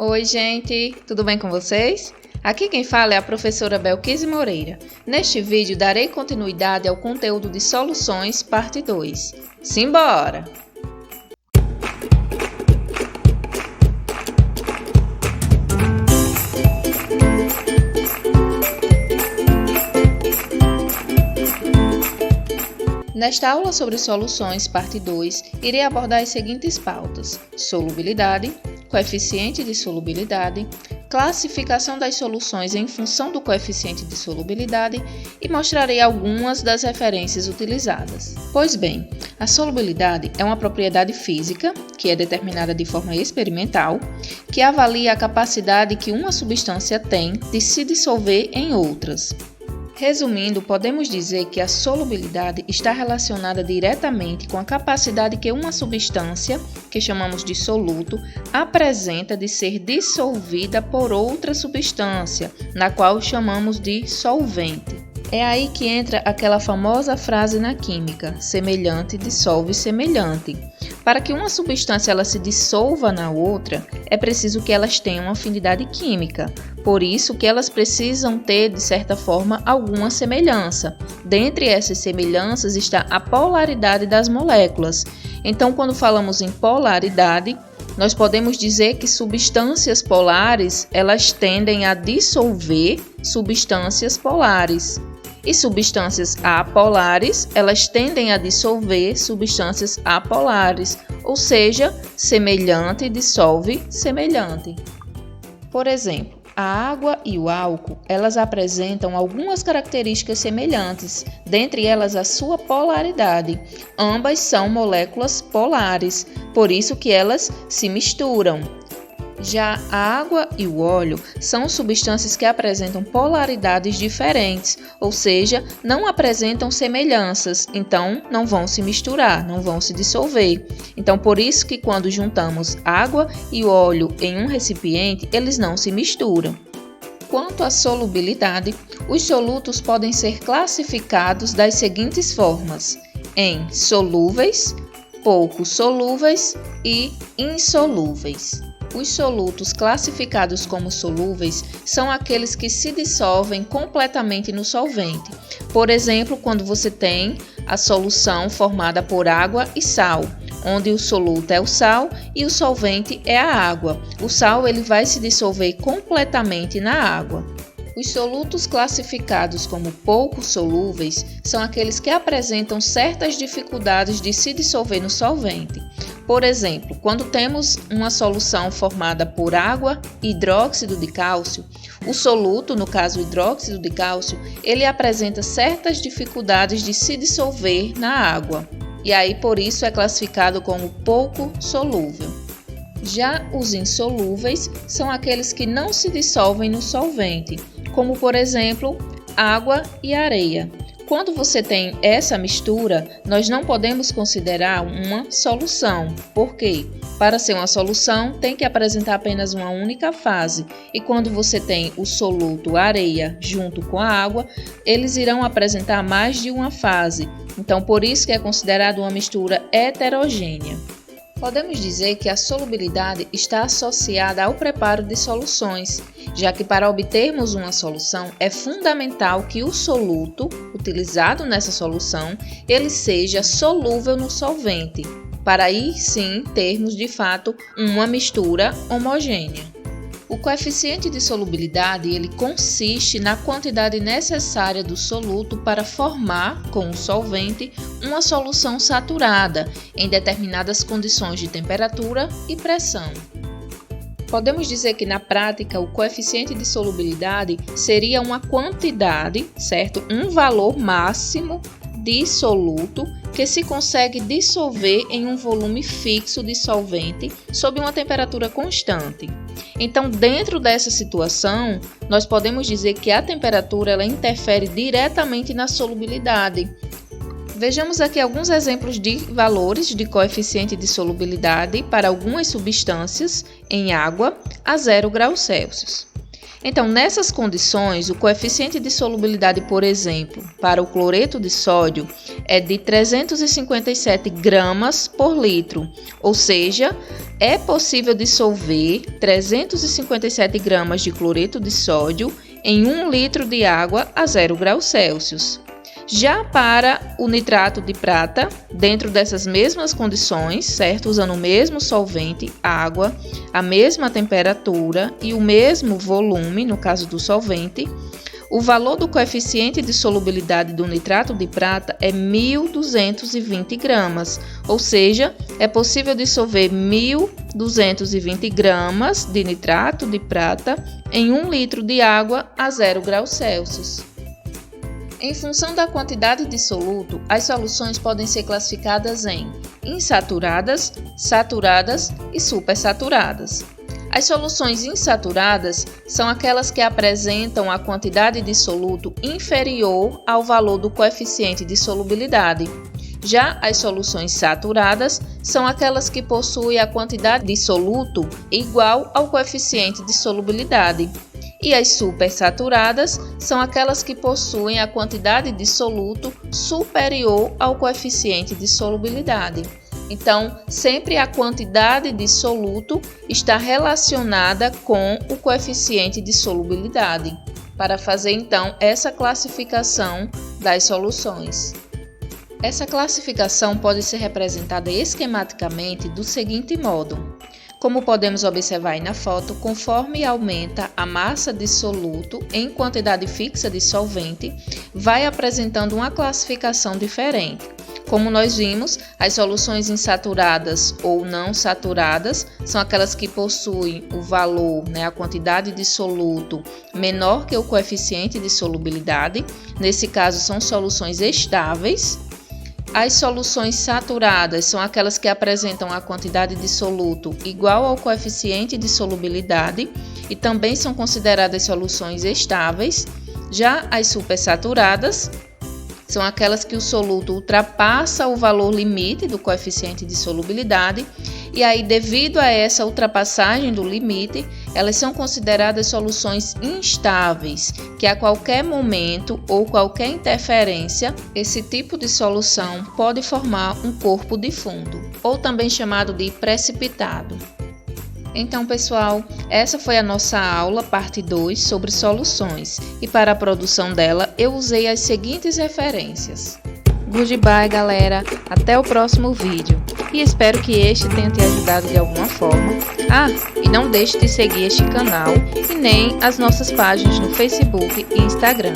Oi, gente! Tudo bem com vocês? Aqui quem fala é a professora Belkise Moreira. Neste vídeo, darei continuidade ao conteúdo de Soluções, parte 2. Simbora! Nesta aula sobre soluções, parte 2, irei abordar as seguintes pautas: solubilidade, coeficiente de solubilidade, classificação das soluções em função do coeficiente de solubilidade e mostrarei algumas das referências utilizadas. Pois bem, a solubilidade é uma propriedade física, que é determinada de forma experimental, que avalia a capacidade que uma substância tem de se dissolver em outras. Resumindo, podemos dizer que a solubilidade está relacionada diretamente com a capacidade que uma substância, que chamamos de soluto, apresenta de ser dissolvida por outra substância, na qual chamamos de solvente. É aí que entra aquela famosa frase na química: semelhante dissolve semelhante. Para que uma substância ela se dissolva na outra, é preciso que elas tenham uma afinidade química. Por isso que elas precisam ter, de certa forma, alguma semelhança. Dentre essas semelhanças está a polaridade das moléculas. Então, quando falamos em polaridade, nós podemos dizer que substâncias polares, elas tendem a dissolver substâncias polares. E substâncias apolares, elas tendem a dissolver substâncias apolares, ou seja, semelhante dissolve semelhante. Por exemplo, a água e o álcool, elas apresentam algumas características semelhantes, dentre elas a sua polaridade. Ambas são moléculas polares, por isso que elas se misturam. Já a água e o óleo são substâncias que apresentam polaridades diferentes, ou seja, não apresentam semelhanças, então não vão se misturar, não vão se dissolver. Então, por isso que quando juntamos água e óleo em um recipiente, eles não se misturam. Quanto à solubilidade, os solutos podem ser classificados das seguintes formas: em solúveis, pouco solúveis e insolúveis. Os solutos classificados como solúveis são aqueles que se dissolvem completamente no solvente. Por exemplo, quando você tem a solução formada por água e sal, onde o soluto é o sal e o solvente é a água. O sal ele vai se dissolver completamente na água. Os solutos classificados como pouco solúveis são aqueles que apresentam certas dificuldades de se dissolver no solvente. Por exemplo, quando temos uma solução formada por água e hidróxido de cálcio, o soluto, no caso o hidróxido de cálcio, ele apresenta certas dificuldades de se dissolver na água. E aí, por isso, é classificado como pouco solúvel. Já os insolúveis são aqueles que não se dissolvem no solvente, como por exemplo, água e areia. Quando você tem essa mistura, nós não podemos considerar uma solução. Por quê? Para ser uma solução, tem que apresentar apenas uma única fase. E quando você tem o soluto areia junto com a água, eles irão apresentar mais de uma fase. Então, por isso que é considerado uma mistura heterogênea. Podemos dizer que a solubilidade está associada ao preparo de soluções, já que para obtermos uma solução é fundamental que o soluto utilizado nessa solução ele seja solúvel no solvente, para aí sim termos de fato uma mistura homogênea. O coeficiente de solubilidade ele consiste na quantidade necessária do soluto para formar, com o solvente, uma solução saturada em determinadas condições de temperatura e pressão. Podemos dizer que na prática o coeficiente de solubilidade seria uma quantidade, certo? Um valor máximo de soluto que se consegue dissolver em um volume fixo de solvente sob uma temperatura constante. Então, dentro dessa situação, nós podemos dizer que a temperatura ela interfere diretamente na solubilidade. Vejamos aqui alguns exemplos de valores de coeficiente de solubilidade para algumas substâncias em água a 0 graus Celsius. Então, nessas condições, o coeficiente de solubilidade, por exemplo, para o cloreto de sódio é de 357 gramas por litro, ou seja, é possível dissolver 357 gramas de cloreto de sódio em 1 litro de água a 0 graus Celsius. Já para o nitrato de prata, dentro dessas mesmas condições, certo? Usando o mesmo solvente, água, a mesma temperatura e o mesmo volume, no caso do solvente, o valor do coeficiente de solubilidade do nitrato de prata é 1.220 gramas, ou seja, é possível dissolver 1.220 gramas de nitrato de prata em 1 litro de água a 0 graus Celsius. Em função da quantidade de soluto, as soluções podem ser classificadas em insaturadas, saturadas e supersaturadas. As soluções insaturadas são aquelas que apresentam a quantidade de soluto inferior ao valor do coeficiente de solubilidade. Já as soluções saturadas são aquelas que possuem a quantidade de soluto igual ao coeficiente de solubilidade. E as supersaturadas são aquelas que possuem a quantidade de soluto superior ao coeficiente de solubilidade. Então, sempre a quantidade de soluto está relacionada com o coeficiente de solubilidade, para fazer então essa classificação das soluções. Essa classificação pode ser representada esquematicamente do seguinte modo. Como podemos observar aí na foto, conforme aumenta a massa de soluto em quantidade fixa de solvente, vai apresentando uma classificação diferente. Como nós vimos, as soluções insaturadas ou não saturadas são aquelas que possuem o valor, a quantidade de soluto menor que o coeficiente de solubilidade. Nesse caso, são soluções estáveis. As soluções saturadas são aquelas que apresentam a quantidade de soluto igual ao coeficiente de solubilidade e também são consideradas soluções estáveis. Já as supersaturadas são aquelas que o soluto ultrapassa o valor limite do coeficiente de solubilidade e aí, devido a essa ultrapassagem do limite, elas são consideradas soluções instáveis, que a qualquer momento ou qualquer interferência, esse tipo de solução pode formar um corpo de fundo, ou também chamado de precipitado. Então, pessoal, essa foi a nossa aula, parte 2, sobre soluções, e para a produção dela eu usei as seguintes referências. Goodbye, galera! Até o próximo vídeo! E espero que este tenha te ajudado de alguma forma. E não deixe de seguir este canal e nem as nossas páginas no Facebook e Instagram.